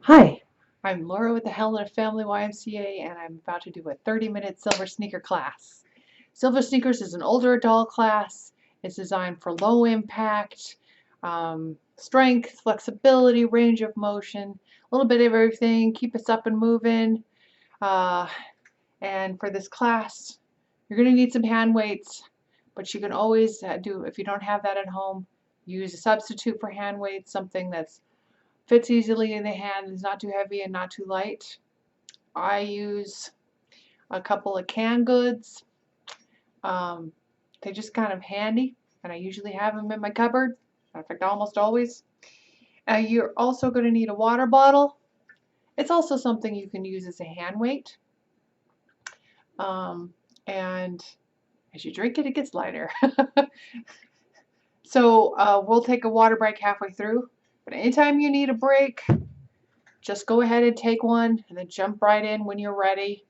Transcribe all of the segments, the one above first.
Hi, I'm Laura with the Helena Family YMCA, and I'm about to do a 30-minute silver sneaker class. Silver sneakers is an older adult class. It's designed for low impact, strength, flexibility, range of motion, a little bit of everything, keep us up and moving. Uh, and for this class, you're going to need some hand weights, but you can always do, if you don't have that at home, use a substitute for hand weights, something that's fits easily in the hand, is not too heavy and not too light. I use a couple of canned goods. They're just kind of handy, and I usually have them in my cupboard. In fact, almost always. You're also going to need a water bottle. It's also something you can use as a hand weight. And as you drink it, it gets lighter. So we'll take a water break halfway through. But anytime you need a break, just go ahead and take one and then jump right in when you're ready.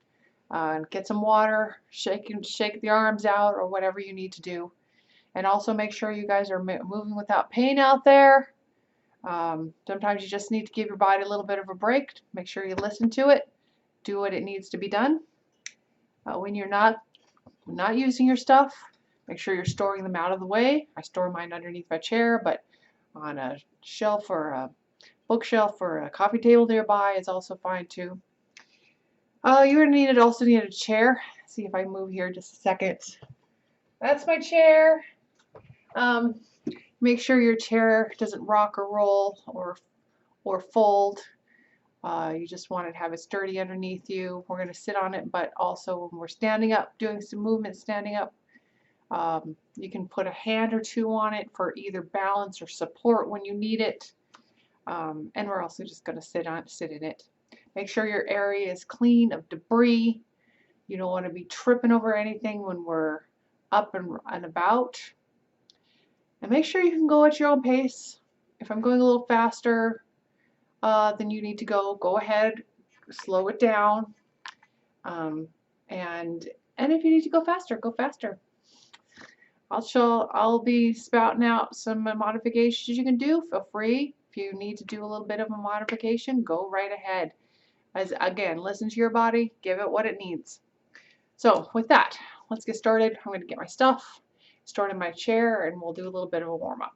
Get some water, shake the arms out or whatever you need to do. And also make sure you guys are moving without pain out there. Sometimes you just need to give your body a little bit of a break. Make sure you listen to it. Do what it needs to be done. When you're not using your stuff, make sure you're storing them out of the way. I store mine underneath my chair, but on a shelf or a bookshelf or a coffee table nearby is also fine too. You're going to also need a chair. See if I move here just a second. That's my chair. Make sure your chair doesn't rock or roll or fold. You just want to have it sturdy underneath you. We're going to sit on it, but also when we're standing up, doing some movement standing up, you can put a hand or two on it for either balance or support when you need it. And we're also just going to sit in it. Make sure your area is clean of debris. You don't want to be tripping over anything when we're up and about. And make sure you can go at your own pace. If I'm going a little faster than you need to go ahead, slow it down. And if you need to go faster, go faster. I'll be spouting out some modifications you can do. Feel free. If you need to do a little bit of a modification, go right ahead. Again, listen to your body, give it what it needs. So with that, let's get started. I'm going to get my stuff, start in my chair, and we'll do a little bit of a warm-up.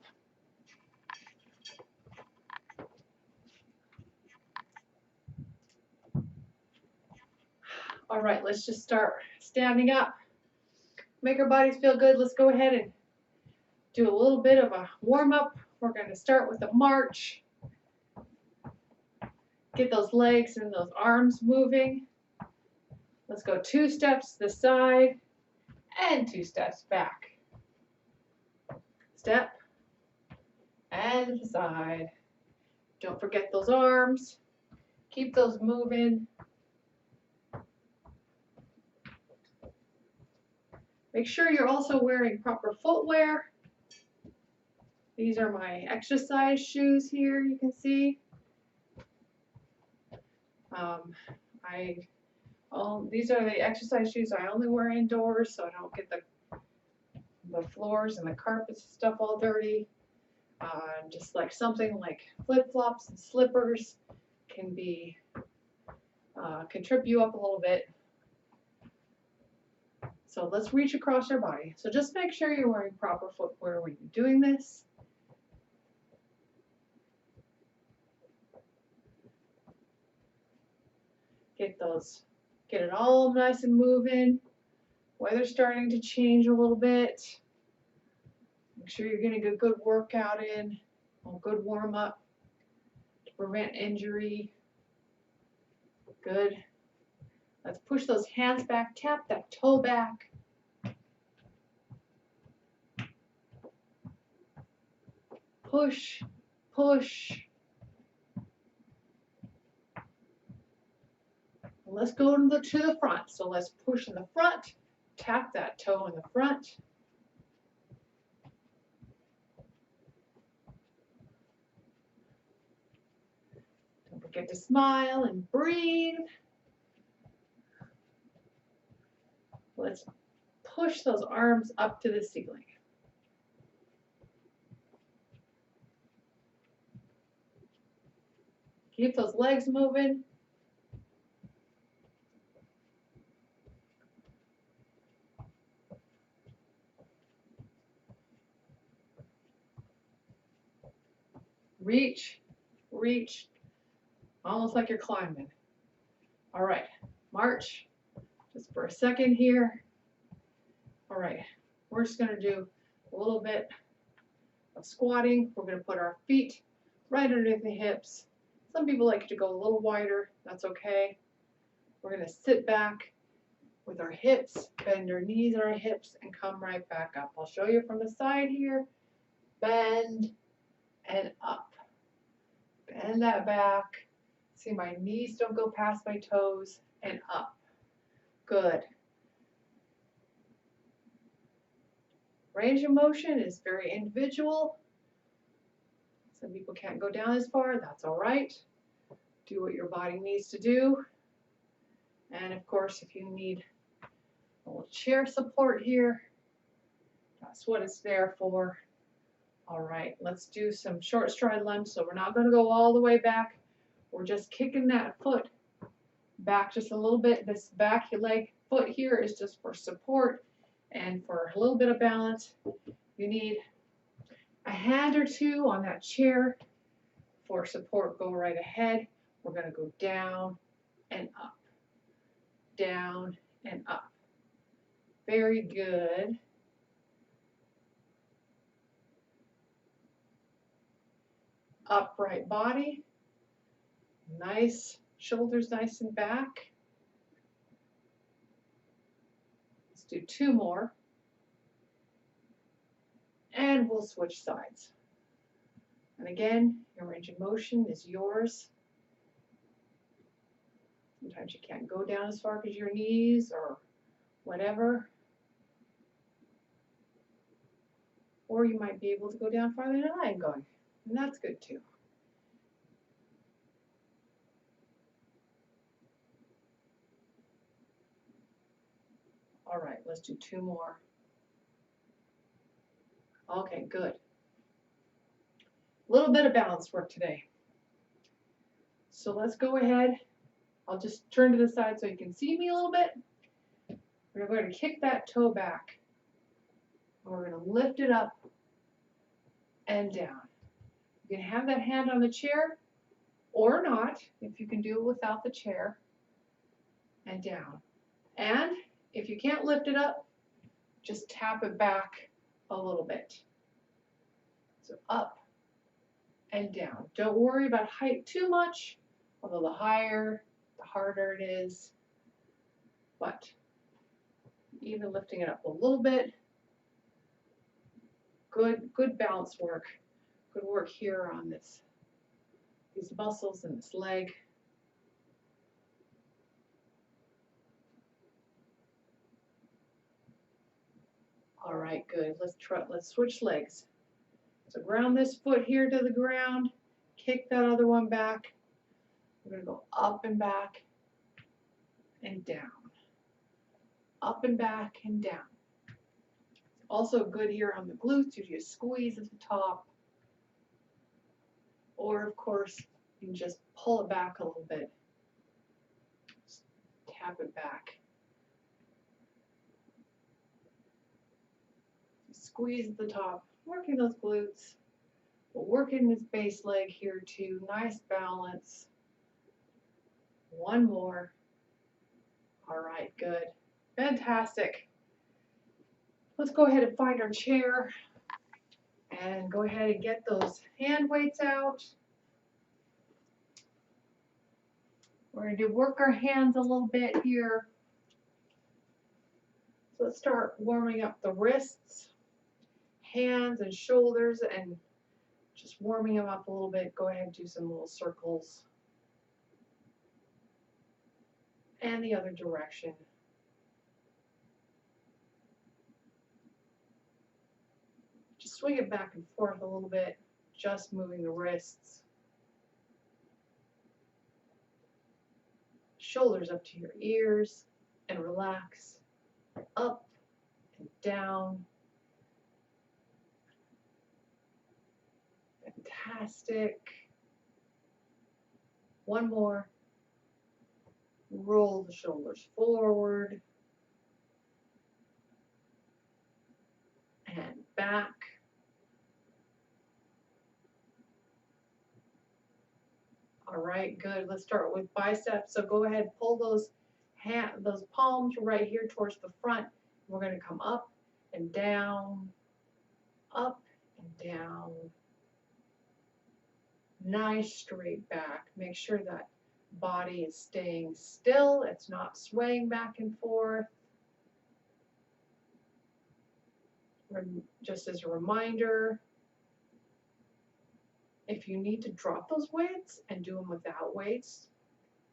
All right, let's just start standing up. Make our bodies feel good. Let's go ahead and do a little bit of a warm-up. We're going to start with a march. Get those legs and those arms moving. Let's go 2 steps to the side and 2 steps back. Step and to the side. Don't forget those arms. Keep those moving. Make sure you're also wearing proper footwear. These are my exercise shoes here, you can see. These are the exercise shoes I only wear indoors so I don't get the floors and the carpets and stuff all dirty. Just like something like flip-flops and slippers can trip you up a little bit. So let's reach across your body. So just make sure you're wearing proper footwear when you're doing this. Get it all nice and moving. Weather's starting to change a little bit. Make sure you're getting a good workout in, a good warm up to prevent injury. Good. Let's push those hands back, tap that toe back. Push, push. Let's go to the front. So let's push in the front, tap that toe in the front. Don't forget to smile and breathe. Let's push those arms up to the ceiling. Keep those legs moving. Reach, reach, almost like you're climbing. All right, march just for a second here. All right, we're just gonna do a little bit of squatting. We're gonna put our feet right underneath the hips. Some people like to go a little wider, that's okay. We're gonna sit back with our hips, bend our knees and our hips, and come right back up. I'll show you from the side here. Bend and up. Bend that back. See, my knees don't go past my toes, and up. Good. Range of motion is very individual. Some people can't go down as far, that's all right. Do what your body needs to do. And of course, if you need a little chair support here, that's what it's there for. All right, let's do some short stride lunge. So we're not going to go all the way back. We're just kicking that foot back just a little bit. This back leg foot here is just for support and for a little bit of balance. You need a hand or two on that chair for support. Go right ahead. We're going to go down and up, down and up. Very good. Upright body. Nice. Shoulders nice and back. Let's do two more. And we'll switch sides. And again, your range of motion is yours. Sometimes you can't go down as far as your knees or whatever. Or you might be able to go down farther than I'm going. And that's good too. All right, let's do two more. Okay, good. A little bit of balance work today. So let's go ahead. I'll just turn to the side so you can see me a little bit. We're going to kick that toe back. And we're going to lift it up and down. You can have that hand on the chair or not, if you can do it without the chair, and down. And if you can't lift it up, just tap it back a little bit. So up and down. Don't worry about height too much, although the higher, the harder it is. But even lifting it up a little bit, good balance work. Good work here on these muscles in this leg. All right, good. Let's switch legs. So ground this foot here to the ground, kick that other one back. We're going to go up and back and down. Up and back and down. Also good here on the glutes. You just squeeze at the top. Or of course, you can just pull it back a little bit. Just tap it back. Squeeze at the top, working those glutes, but working this base leg here too. Nice balance. One more. All right, good. Fantastic. Let's go ahead and find our chair and go ahead and get those hand weights out. We're going to work our hands a little bit here. So let's start warming up the wrists, hands and shoulders, and just warming them up a little bit. Go ahead and do some little circles. And the other direction. Just swing it back and forth a little bit, just moving the wrists. Shoulders up to your ears and relax. Up and down. Fantastic. One more. Roll the shoulders forward and back. All right, good. Let's start with biceps. So go ahead, pull those palms right here towards the front. We're going to come up and down, up and down. Nice straight back. Make sure that body is staying still. It's not swaying back and forth. Just as a reminder, if you need to drop those weights and do them without weights,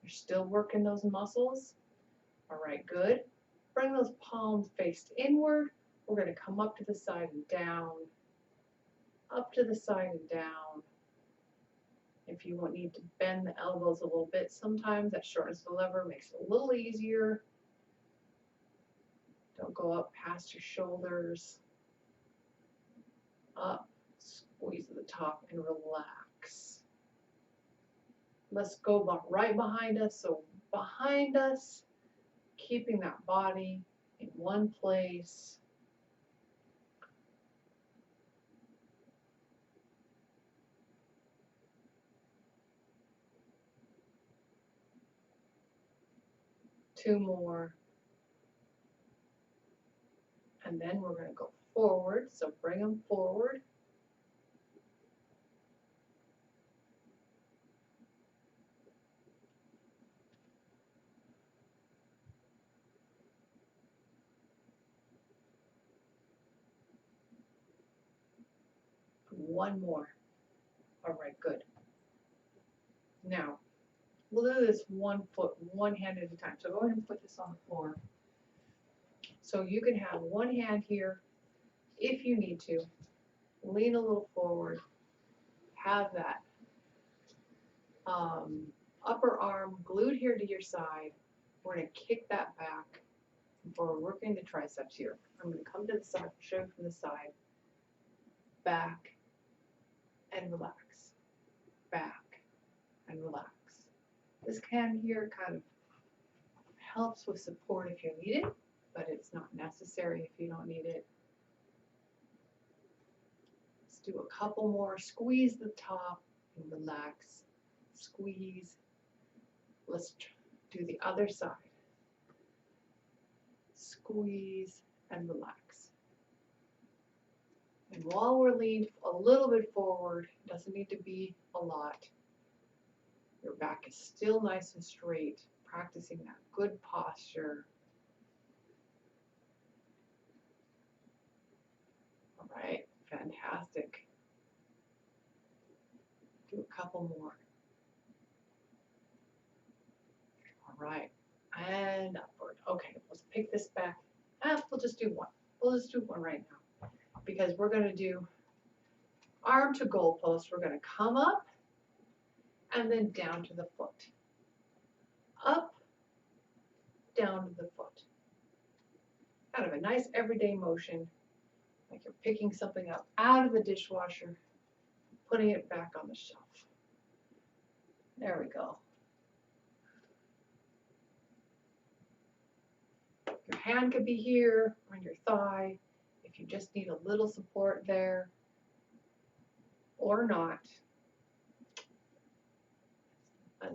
you're still working those muscles. All right, good. Bring those palms faced inward. We're going to come up to the side and down, up to the side and down. If you need to bend the elbows a little bit, sometimes that shortens the lever, makes it a little easier. Don't go up past your shoulders. Up, squeeze at the top and relax. Let's go right behind us. So behind us, keeping that body in one place. Two more. And then we're going to go forward. So bring them forward. One more. All right, good. Now, we'll do this one hand at a time. So go ahead and put this on the floor. So you can have one hand here if you need to. Lean a little forward. Have that upper arm glued here to your side. We're going to kick that back. We're working the triceps here. I'm going to come to the side, show from the side. Back and relax. Back and relax. This hand here kind of helps with support if you need it, but it's not necessary if you don't need it. Let's do a couple more. Squeeze the top and relax. Squeeze. Let's do the other side. Squeeze and relax. And while we're leaned a little bit forward, it doesn't need to be a lot. Your back is still nice and straight, practicing that good posture. All right, fantastic. Do a couple more. All right, and upward. Okay, let's pick this back. We'll just do one. We'll just do one right now because we're going to do arm to goal post. We're going to come up and then down to the foot. Up, down to the foot. Kind of a nice everyday motion, like you're picking something up out of the dishwasher, putting it back on the shelf. There we go. Your hand could be here on your thigh if you just need a little support there, or not.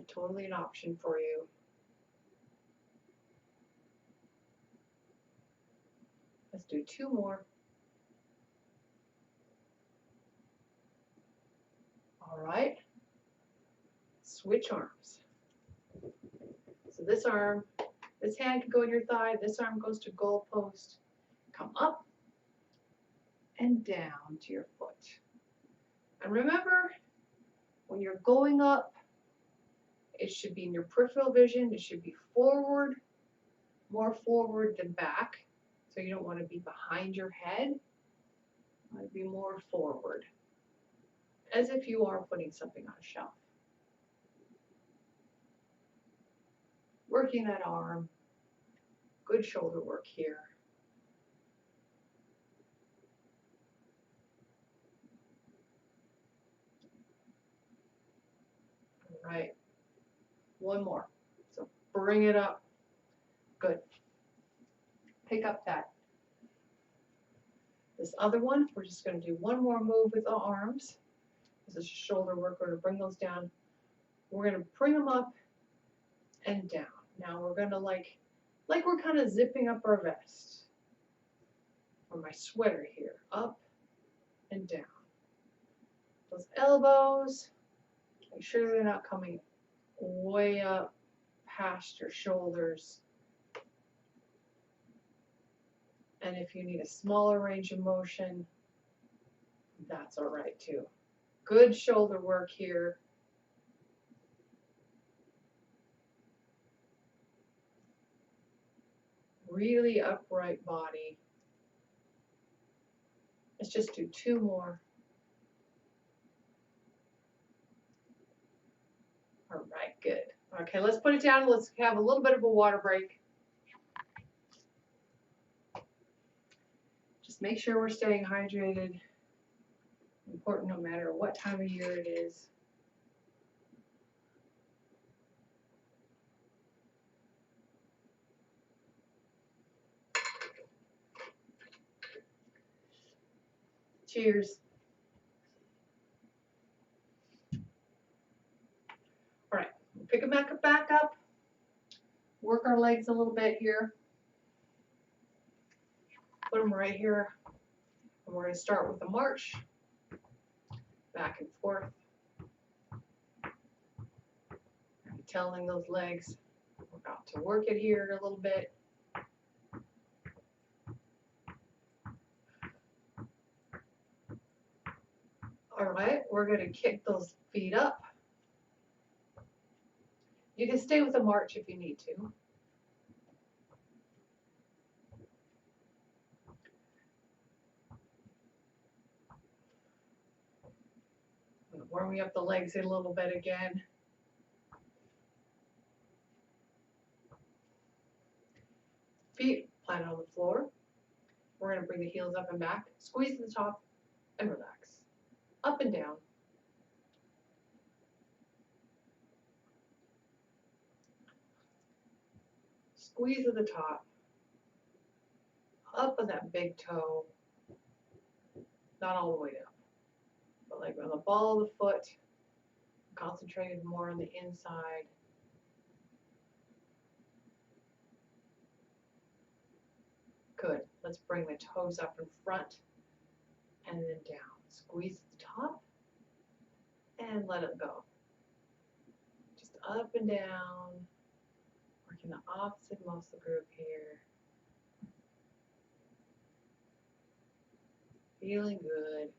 Totally an option for you. Let's do two more. All right. Switch arms. So this hand can go in your thigh, this arm goes to goal post. Come up and down to your foot. And remember, when you're going up, it should be in your peripheral vision. It should be forward, more forward than back. So you don't want to be behind your head. You want to be more forward, as if you are putting something on a shelf. Working that arm, good shoulder work here. All right. One more. So bring it up. Good. Pick up this other one. We're just going to do one more move with the arms. This is shoulder work. We're going to bring those down. We're going to bring them up and down. Now we're going to like we're kind of zipping up our vest or my sweater here. Up and down. Those elbows, make sure they're not coming way up past your shoulders. And if you need a smaller range of motion, that's all right too. Good shoulder work here. Really upright body. Let's just do two more. All right, good. Okay, let's put it down. Let's have a little bit of a water break. Just make sure we're staying hydrated. Important no matter what time of year it is. Cheers. All right, pick them back up. Work our legs a little bit here. Put them right here. And we're going to start with a march. Back and forth. I'm telling those legs we're about to work it here a little bit. All right, we're going to kick those feet up. You can stay with a march if you need to. Warming up the legs a little bit again. Feet flat on the floor. We're going to bring the heels up and back. Squeeze to the top and relax. Up and down. Squeeze at the top. Up on that big toe. Not all the way up. But like on the ball of the foot. Concentrated more on the inside. Good. Let's bring the toes up in front and then down. Squeeze at the top and let it go. Just up and down. Working the opposite muscle group here. Feeling good.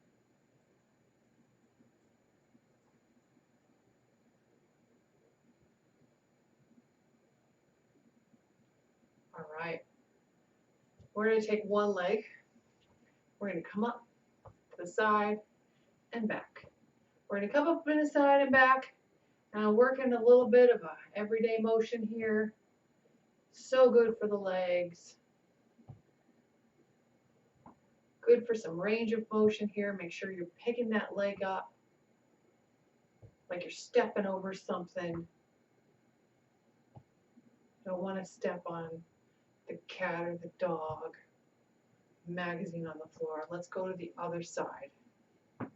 All right. We're going to take one leg. We're going to come up to the side and back. We're going to come up in the side and back. And working a little bit of a everyday motion here. So good for the legs. Good for some range of motion here. Make sure you're picking that leg up like you're stepping over something. Don't want to step on the cat or the dog. Magazine on the floor. Let's go to the other side. Kind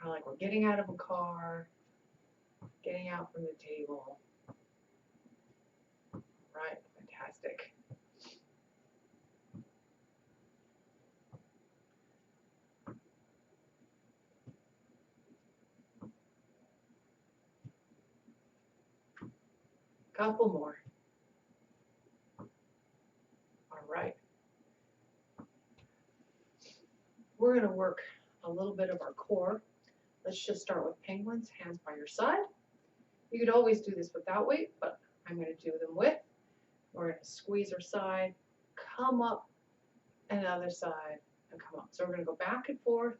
of like we're getting out of a car, getting out from the table. Right, fantastic. Couple more. All right. We're going to work a little bit of our core. Let's just start with penguins, hands by your side. You could always do this without weight, but I'm going to do them with. We're going to squeeze our side, come up, and other side, and come up. So we're going to go back and forth.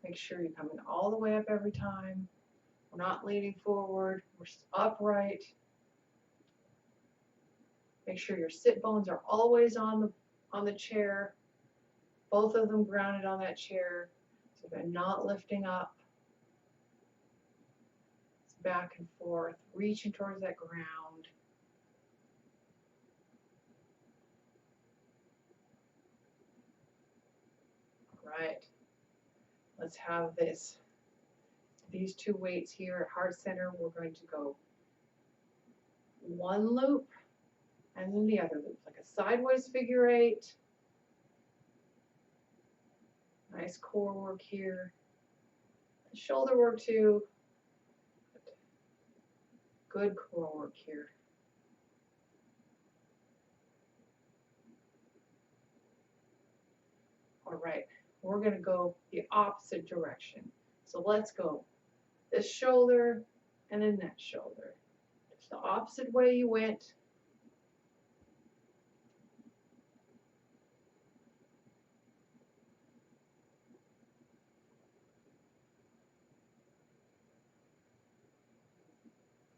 Make sure you're coming all the way up every time. We're not leaning forward. We're upright. Make sure your sit bones are always on the chair. Both of them grounded on that chair. So they're not lifting up. It's back and forth, reaching towards that ground. All right. Let's have these two weights here at heart center. We're going to go one loop and then the other loop, like a sideways figure eight. Nice core work here. Shoulder work too. Good core work here. All right, we're going to go the opposite direction. So let's go this shoulder and then that shoulder. It's the opposite way you went.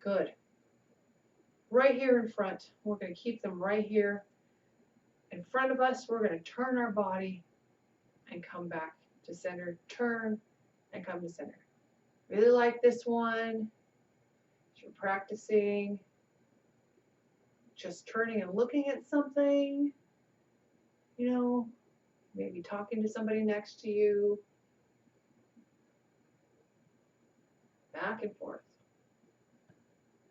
Good. Right here in front, we're going to keep them right here in front of us. We're going to turn our body and come back to center, turn and come to center. Really like this one. As you're practicing, just turning and looking at something, you know, maybe talking to somebody next to you. Back and forth.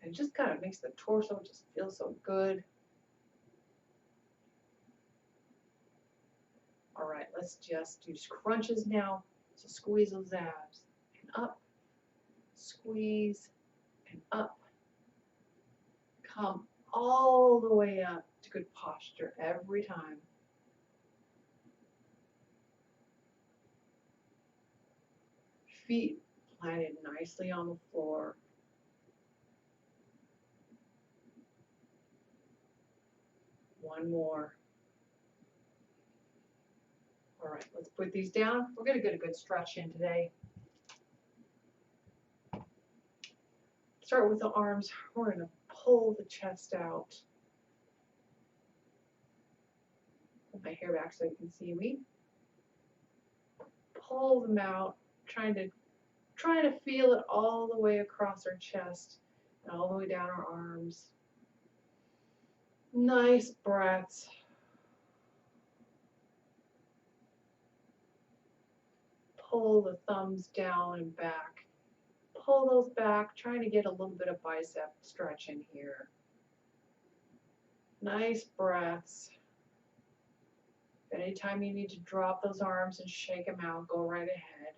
And it just kind of makes the torso just feel so good. All right, let's just do crunches now. So squeeze those abs and up, squeeze and up. Come all the way up to good posture every time. Feet planted nicely on the floor. One more. All right, let's put these down. We're going to get a good stretch in today. Start with the arms. We're going to pull the chest out. Put my hair back so you can see me. Pull them out, trying to feel it all the way across our chest and all the way down our arms. Nice breaths. Pull the thumbs down and back. Pull those back, trying to get a little bit of bicep stretch in here. Nice breaths. Anytime you need to drop those arms and shake them out, go right ahead.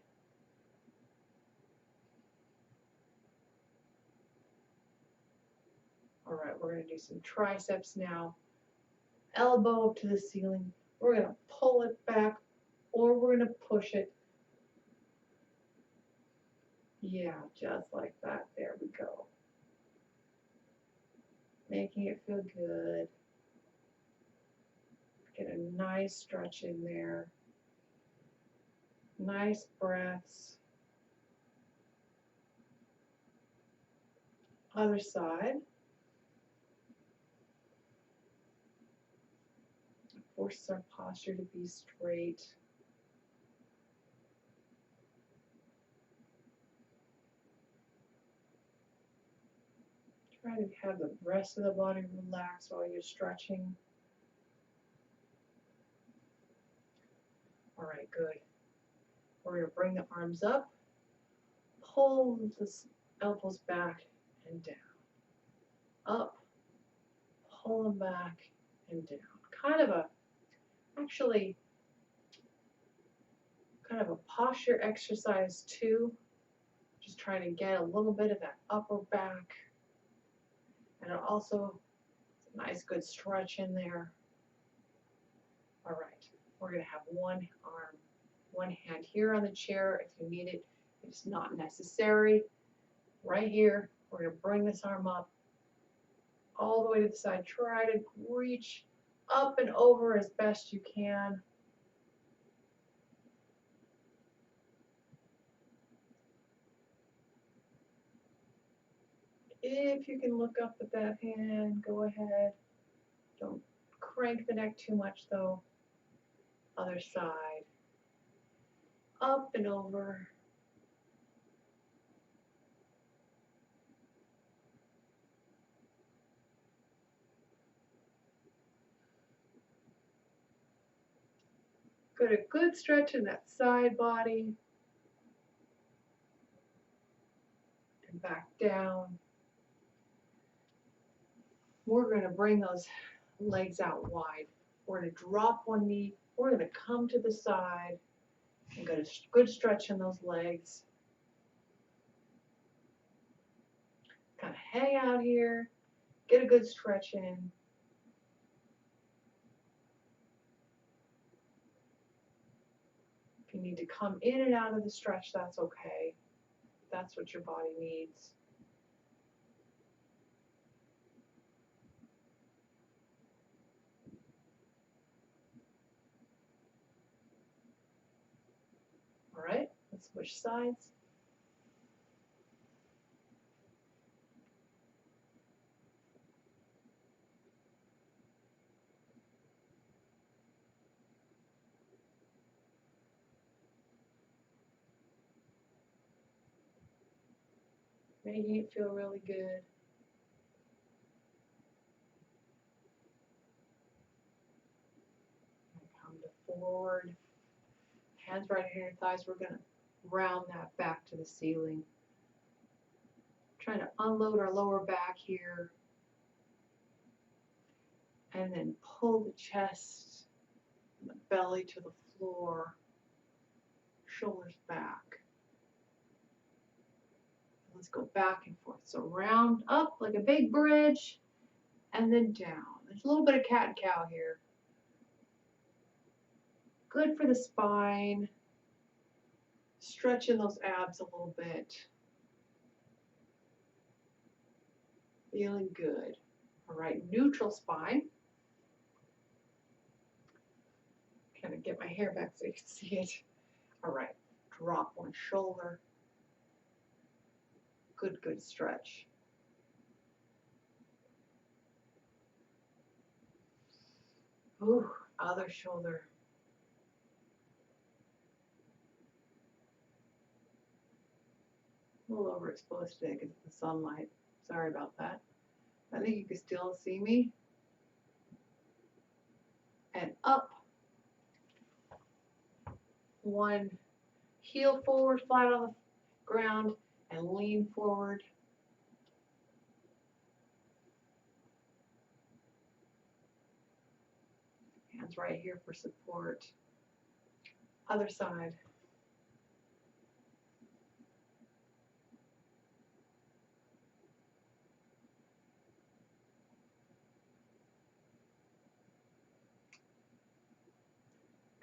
All right, we're going to do some triceps now. Elbow up to the ceiling. We're going to pull it back or we're going to push it. Yeah, just like that. There we go. Making it feel good. Get a nice stretch in there. Nice breaths. Other side. Force our posture to be straight. Try to have the rest of the body relax while you're stretching. All right, good. We're going to bring the arms up, pull the elbows back and down. Up, pull them back and down. Actually, kind of a posture exercise too. Just trying to get a little bit of that upper back. And also, it's a nice good stretch in there. All right, we're going to have one arm, one hand here on the chair if you need it. It's not necessary. Right here, we're going to bring this arm up all the way to the side. Try to reach up and over as best you can. If you can look up with that hand, go ahead. Don't crank the neck too much though. Other side. Up and over. Got a good stretch in that side body. And back down. We're going to bring those legs out wide. We're going to drop one knee. We're going to come to the side and get a good stretch in those legs. Kind of hang out here. Get a good stretch in. If you need to come in and out of the stretch, that's okay. That's what your body needs. All right, let's switch sides. Making it feel really good. Come to forward. Hands right here in your thighs. We're going to round that back to the ceiling. Trying to unload our lower back here. And then pull the chest and the belly to the floor. Shoulders back. Let's go back and forth. So round up like a big bridge and then down. There's a little bit of cat and cow here. Good for the spine. Stretching those abs a little bit. Feeling good. All right, neutral spine. Kind of get my hair back so you can see it. All right, drop one shoulder. Good stretch. Ooh, other shoulder. A little overexposed today because of the sunlight. Sorry about that. I think you can still see me. And up. One heel forward, flat on the ground, and lean forward. Hands right here for support. Other side.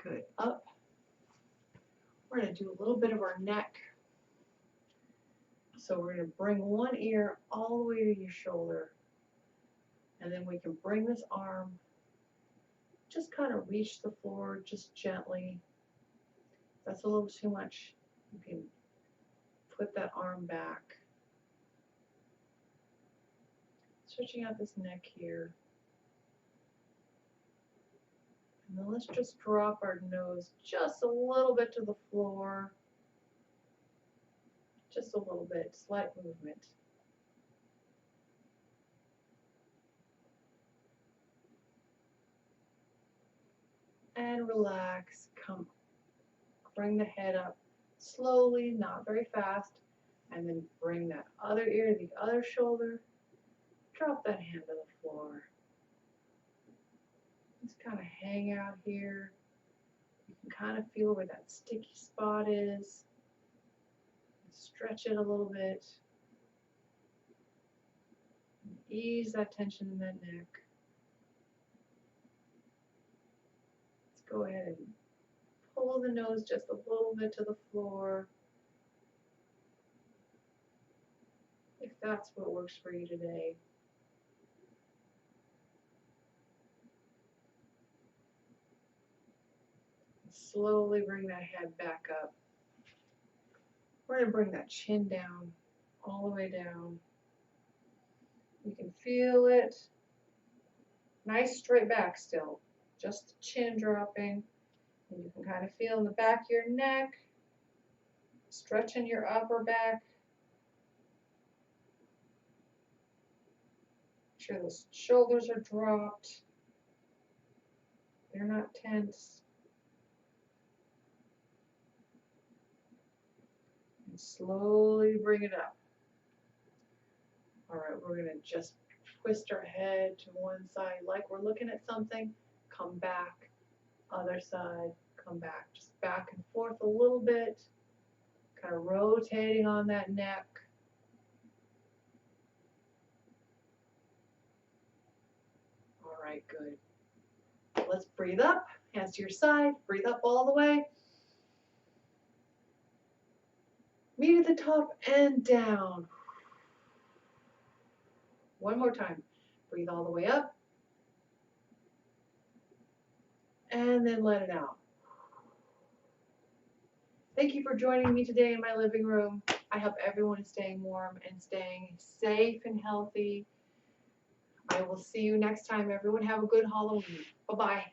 Good. Up. We're going to do a little bit of our neck. So we're going to bring one ear all the way to your shoulder. And then we can bring this arm, just kind of reach the floor just gently. If that's a little too much, you can put that arm back. Stretching out this neck here. And then let's just drop our nose just a little bit to the floor. Just a little bit, slight movement. And relax, come, bring the head up slowly, not very fast, and then bring that other ear to the other shoulder. Drop that hand to the floor. Just kind of hang out here. You can kind of feel where that sticky spot is. Stretch it a little bit. Ease that tension in that neck. Let's go ahead and pull the nose just a little bit to the floor. If that's what works for you today. Slowly bring that head back up. We're going to bring that chin down, all the way down. You can feel it. Nice straight back still. Just the chin dropping. And you can kind of feel in the back of your neck, stretching your upper back. Make sure those shoulders are dropped. They're not tense. slowly bring it up. All right, we're gonna just twist our head to one side like we're looking at something, come back, other side, come back, just back and forth a little bit, kind of rotating on that neck. All right, good. Let's breathe up, hands to your side, breathe up all the way. Meet at the top and down. One more time. Breathe all the way up. And then let it out. Thank you for joining me today in my living room. I hope everyone is staying warm and staying safe and healthy. I will see you next time. Everyone have a good Halloween. Bye-bye.